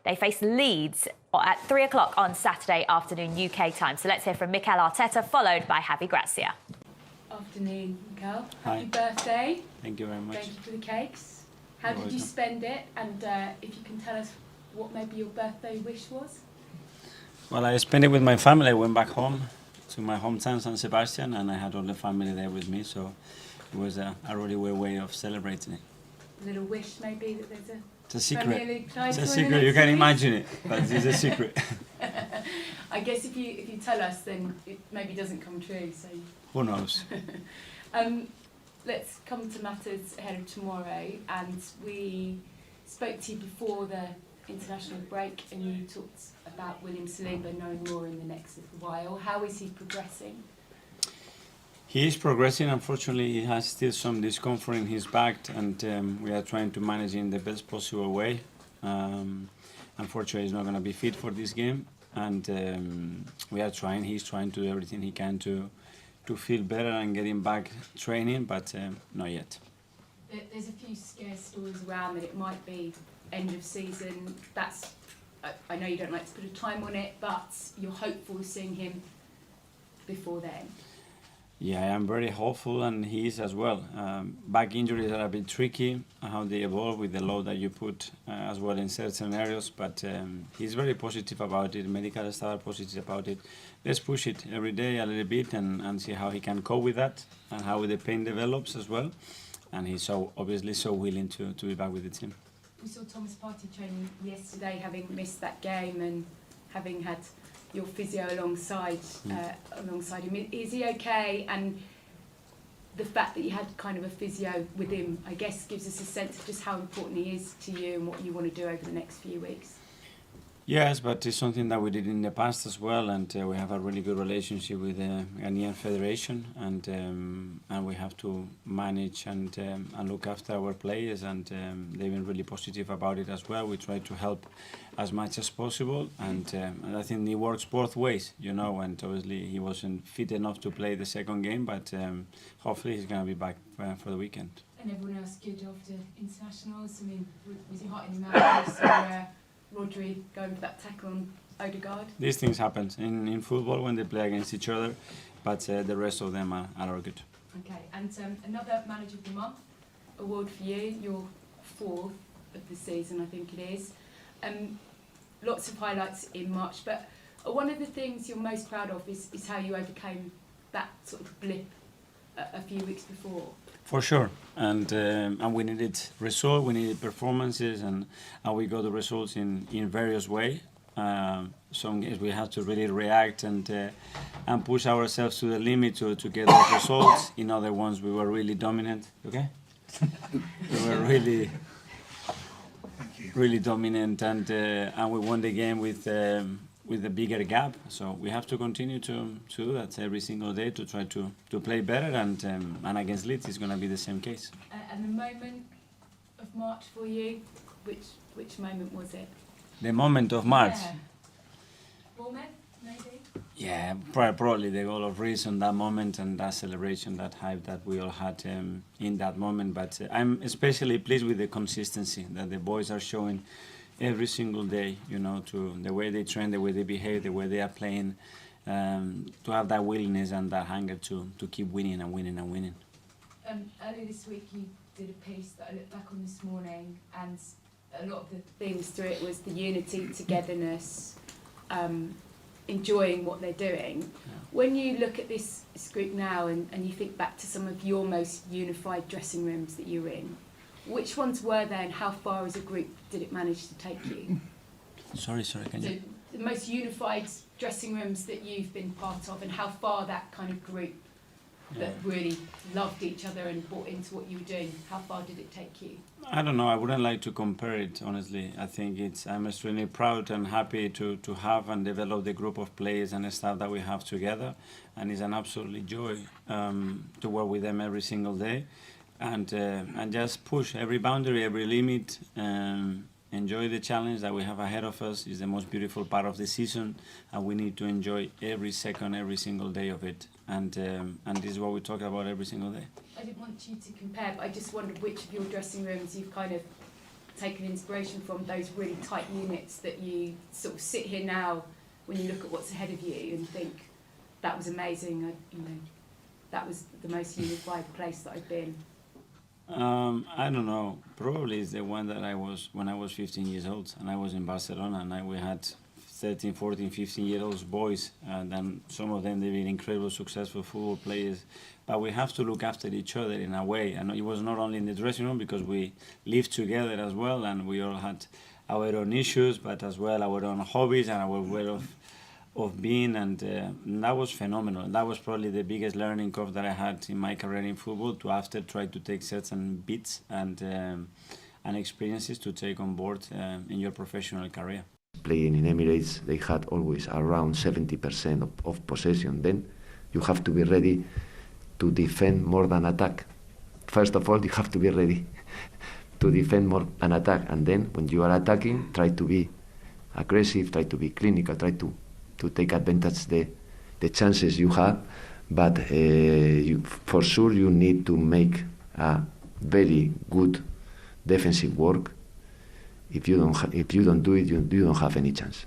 They face Leeds at 3 o'clock on Saturday afternoon UK time. So let's hear from Mikel Arteta, followed by Javi Gracia. Afternoon, Mikel. Hi. Happy birthday. Thank you very much. Thank you for the cakes. How You're did you welcome. spend it? And if you can tell us what maybe your birthday wish was? Well, I spent it with my family. I went back home to my hometown, San Sebastian, and I had all the family there with me. So it was a really weird way of celebrating it. A little wish maybe that there's a It's a secret. Premier League title It's a in the secret. next You can few imagine it, but it's a secret. I guess if you tell us, then it maybe doesn't come true. So Who knows? let's come to matters ahead of tomorrow. And we spoke to you before the international break, and you talked about William Saliba knowing more in the next little while. How is he progressing? He is progressing. Unfortunately, he has still some discomfort in his back, and we are trying to manage it in the best possible way. Unfortunately, he's not going to be fit for this game, and we are trying. He's trying to do everything he can to feel better and get him back training, but not yet. There's a few scare stories around that it might be end of season. That's, I know you don't like to put a time on it, but you're hopeful of seeing him before then. Yeah, I am very hopeful, and he is as well. Back injuries are a bit tricky, how they evolve with the load that you put as well in certain areas, but he's very positive about it. Medical staff are positive about it. Let's push it every day a little bit and see how he can cope with that and how the pain develops as well. And he's obviously so willing to be back with the team. We saw Thomas Partey training yesterday, having missed that game and having had your physio alongside him. Is he okay? And the fact that you had kind of a physio with him, I guess, gives us a sense of just how important he is to you and what you want to do over the next few weeks. Yes, but it's something that we did in the past as well, and we have a really good relationship with the Ghanaian Federation, and we have to manage and look after our players, and they've been really positive about it as well. We try to help as much as possible, and I think it works both ways, you know. And obviously he wasn't fit enough to play the second game, but hopefully he's going to be back for the weekend. And everyone else good after internationals. I mean, was he hot in the mouth? Or Rodri going for that tackle on Odegaard? These things happen in football when they play against each other, but the rest of them are all good. Okay, and another Manager of the Month award for you, your fourth of the season, I think it is. Lots of highlights in March, but one of the things you're most proud of is how you overcame that sort of blip a few weeks before. For sure, and we needed results, we needed performances, and we got the results in various ways. Some games we had to really react and push ourselves to the limit to get those results. In other ones, we were really dominant. Okay, we were really dominant, and we won the game with a bigger gap. So we have to continue to do that every single day to try to play better, and against Leeds it's going to be the same case. And the moment of March for you, which moment was it? The moment of March? Yeah. Moment, maybe? Yeah, probably the goal of reason, that moment and that celebration, that hype that we all had in that moment. But I'm especially pleased with the consistency that the boys are showing every single day, you know, to the way they train, the way they behave, the way they are playing, to have that willingness and that hunger to keep winning and winning and winning. Earlier this week you did a piece that I looked back on this morning, and a lot of the themes through it was the unity, togetherness, enjoying what they're doing. Yeah. When you look at this group now and you think back to some of your most unified dressing rooms that you were in, which ones were there, and how far as a group did it manage to take you? Sorry, can you? The most unified dressing rooms that you've been part of, and how far that kind of group that really loved each other and bought into what you were doing, how far did it take you? I don't know, I wouldn't like to compare it, honestly. I think I'm extremely proud and happy to have and develop the group of players and staff that we have together, and it's an absolutely joy to work with them every single day. And just push every boundary, every limit, enjoy the challenge that we have ahead of us. Is the most beautiful part of the season, and we need to enjoy every second, every single day of it. And this is what we talk about every single day. I didn't want you to compare, but I just wondered which of your dressing rooms you've kind of taken inspiration from those really tight units that you sort of sit here now when you look at what's ahead of you and think that was amazing. That was the most unified place that I've been. I don't know. Probably it's the one that I was when I was 15 years old and I was in Barcelona and we had 13, 14, 15-year-old boys and then some of them they've been incredible successful football players. But we have to look after each other in a way. And it was not only in the dressing room because we lived together as well and we all had our own issues, but as well our own hobbies and our way of being, and that was phenomenal. That was probably the biggest learning curve that I had in my career in football, to after try to take certain bits and experiences to take on board in your professional career. Playing in Emirates, they had always around 70% of possession. Then you have to be ready to defend more than attack. First of all, you have to be ready to defend more than attack, and then when you are attacking, try to be aggressive, try to be clinical, try to take advantage the chances you have, but for sure you need to make a very good defensive work. If you don't do it, you don't have any chance.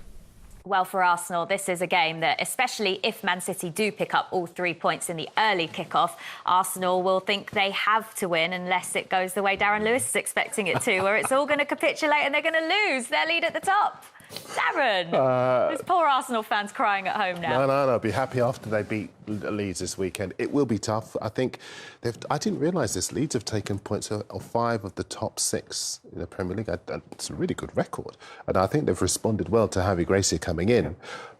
Well, for Arsenal, this is a game that, especially if Man City do pick up all 3 points in the early kickoff, Arsenal will think they have to win unless it goes the way Darren Lewis is expecting it to, where it's all going to capitulate and they're going to lose their lead at the top. Darren, there's poor Arsenal fans crying at home now. No. Be happy after they beat Leeds this weekend. It will be tough. I think I didn't realise this. Leeds have taken points of 5 of the top 6 in the Premier League. It's a really good record. And I think they've responded well to Javi Gracia coming in.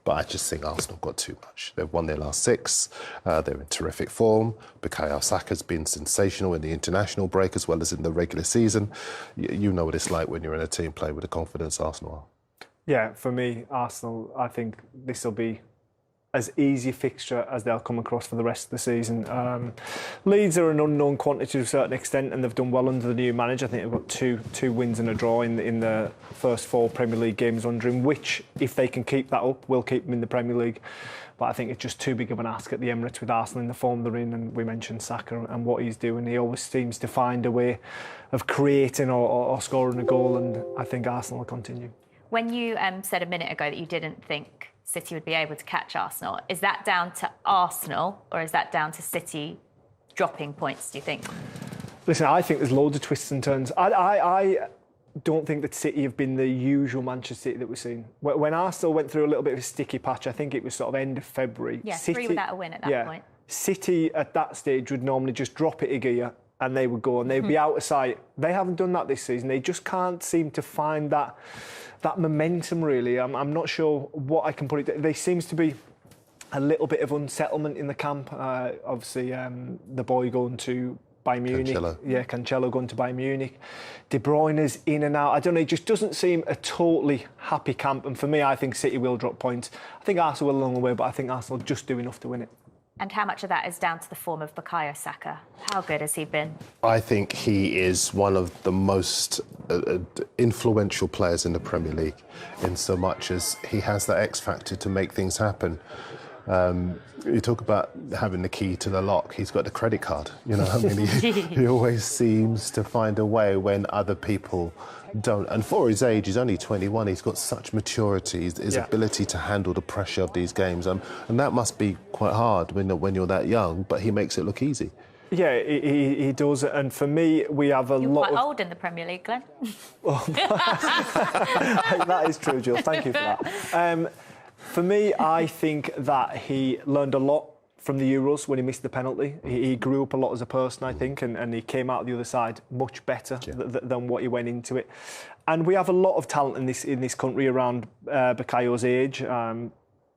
But I just think Arsenal got too much. They've won their last 6. They're in terrific form. Bukayo Saka's been sensational in the international break as well as in the regular season. You know what it's like when you're in a team playing with the confidence Arsenal are. Yeah, for me, Arsenal, I think this will be as easy a fixture as they'll come across for the rest of the season. Leeds are an unknown quantity to a certain extent, and they've done well under the new manager. I think they've got two wins and a draw in the first 4 Premier League games under him, which, if they can keep that up, will keep them in the Premier League. But I think it's just too big of an ask at the Emirates with Arsenal in the form they're in, and we mentioned Saka and what he's doing. He always seems to find a way of creating or scoring a goal, and I think Arsenal will continue. When you said a minute ago that you didn't think City would be able to catch Arsenal, is that down to Arsenal or is that down to City dropping points, do you think? Listen, I think there's loads of twists and turns. I don't think that City have been the usual Manchester City that we've seen. When Arsenal went through a little bit of a sticky patch, I think it was sort of end of February. Yeah, City, 3 without a win at that point. City at that stage would normally just drop it a gear and they would go and they'd be out of sight. They haven't done that this season. They just can't seem to find that momentum, really. I'm not sure what I can put it. There seems to be a little bit of unsettlement in the camp. Obviously, the boy going to Bayern Munich. Cancelo going to Bayern Munich. De Bruyne's in and out. I don't know, it just doesn't seem a totally happy camp. And for me, I think City will drop points. I think Arsenal will along the way, but I think Arsenal just do enough to win it. And how much of that is down to the form of Bukayo Saka? How good has he been? I think he is one of the most influential players in the Premier League, in so much as he has that X factor to make things happen. You talk about having the key to the lock. He's got the credit card. You know, I mean, he always seems to find a way when other people don't. And for his age, he's only 21. He's got such maturity, his ability to handle the pressure of these games, and that must be quite hard when you're that young. But he makes it look easy. Yeah, he does. And for me, we have You're quite old in the Premier League, Glenn. That is true, Jill. Thank you for that. For me, I think that he learned a lot from the Euros when he missed the penalty. He grew up a lot as a person, I think, and he came out the other side much better than what he went into it. And we have a lot of talent in this country around Bukayo's age.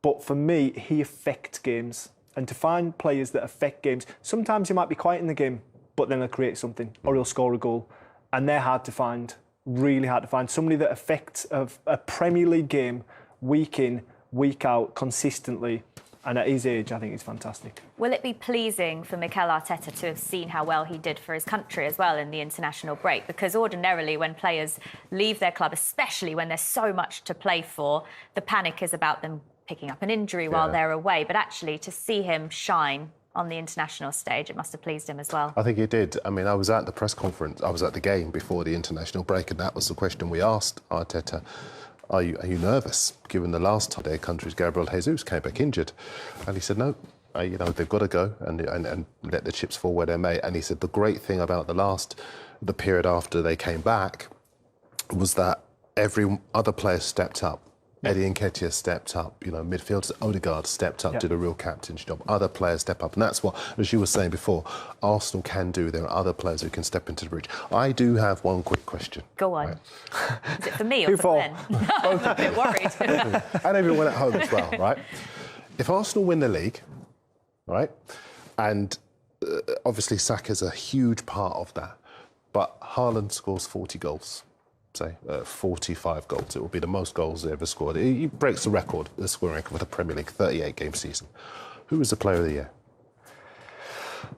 But for me, he affects games. And to find players that affect games, sometimes he might be quiet in the game, but then he'll create something or he'll score a goal. And they're hard to find, really hard to find. Somebody that affects a Premier League game week in, week out, consistently. And at his age, I think it's fantastic. Will it be pleasing for Mikel Arteta to have seen how well he did for his country as well in the international break? Because ordinarily when players leave their club, especially when there's so much to play for, the panic is about them picking up an injury while they're away. But actually, to see him shine on the international stage. It must have pleased him as well. I think it did. I mean, I was at the press conference, I was at the game before the international break, and that was the question we asked Arteta. Are you nervous, given the last time their country's Gabriel Jesus came back injured? And he said, no, they've got to go and let the chips fall where they may. And he said the great thing about the period after they came back was that every other player stepped up. Eddie Nketiah stepped up, midfielders, Odegaard stepped up, did a real captain's job. Other players step up. And that's what, as you were saying before, Arsenal can do. There are other players who can step into the breach. I do have one quick question. Go on. Right? Is it for me or for Ben? I'm a bit worried. And everyone at home as well, right? If Arsenal win the league, right, and obviously Saka's a huge part of that, but Haaland scores 40 goals. Say 45 goals. It will be the most goals they ever scored. He breaks the record, the scoring record for the Premier League 38-game season. Who is the Player of the Year?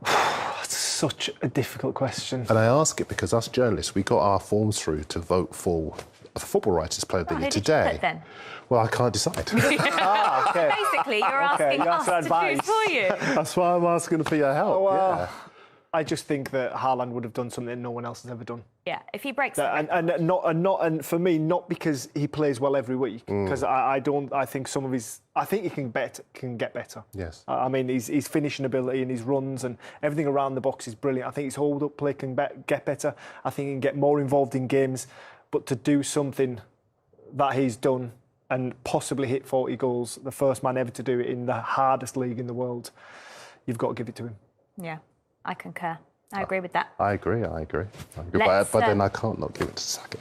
That's such a difficult question. And I ask it because us journalists, we got our forms through to vote for the Football Writers Player of the Year today. Who did you put then? Well, I can't decide. Okay. Basically, you're asking us to choose for you. That's why I'm asking for your help. Well, I just think that Haaland would have done something no one else has ever done. Yeah, if he breaks And for me, not because he plays well every week, because I think some of his, I think he can get better. Yes. I mean, his finishing ability and his runs and everything around the box is brilliant. I think his hold-up play can get better. I think he can get more involved in games. But to do something that he's done and possibly hit 40 goals, the first man ever to do it in the hardest league in the world, you've got to give it to him. Yeah, I concur. I agree with that. I agree. But then I can't not give it to Saka.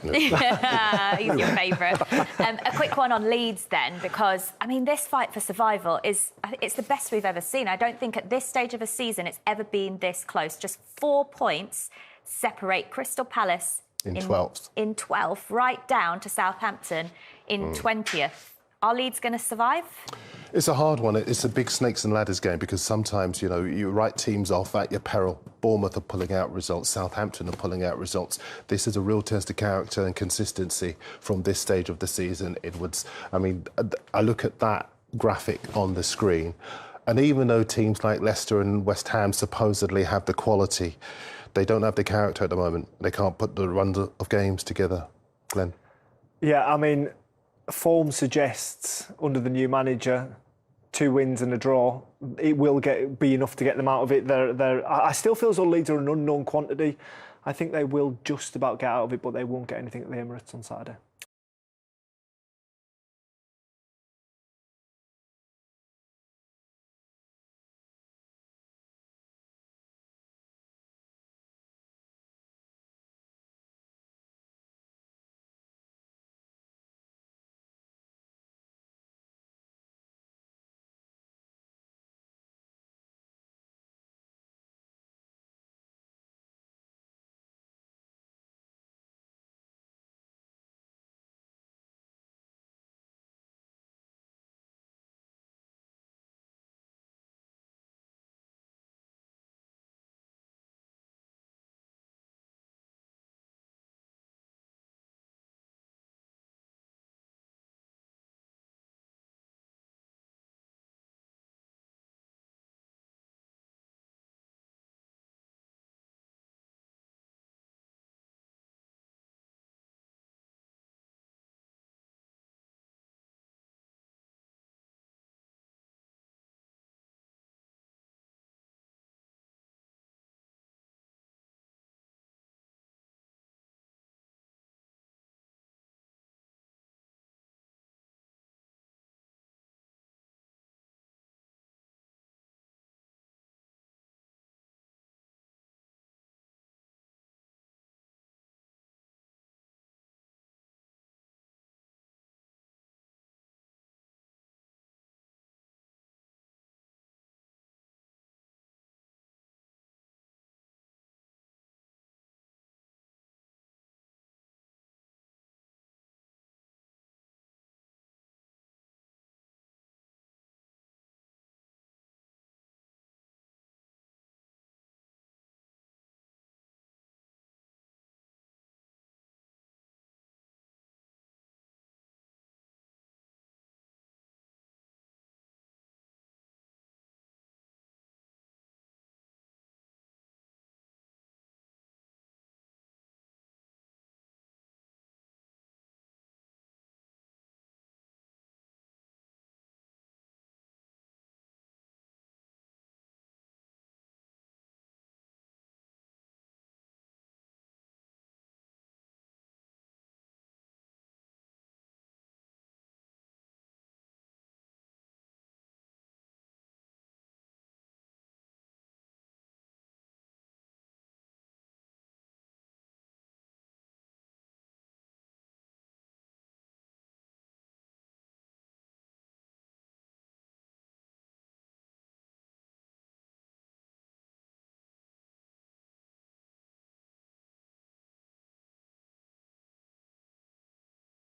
He's your favourite. A quick one on Leeds then, because, I mean, this fight for survival it's the best we've ever seen. I don't think at this stage of a season it's ever been this close. Just 4 points separate Crystal Palace in 12th, right down to Southampton in 20th. Are Leeds going to survive? It's a hard one. It's a big snakes and ladders game because sometimes, you write teams off at your peril. Bournemouth are pulling out results. Southampton are pulling out results. This is a real test of character and consistency from this stage of the season. I look at that graphic on the screen, and even though teams like Leicester and West Ham supposedly have the quality, they don't have the character at the moment. They can't put the runs of games together. Glenn? Yeah, I mean, form suggests under the new manager 2 wins and a draw, it will be enough to get them out of it. I still feel as though Leeds are an unknown quantity. I think they will just about get out of it, but they won't get anything at the Emirates on Saturday.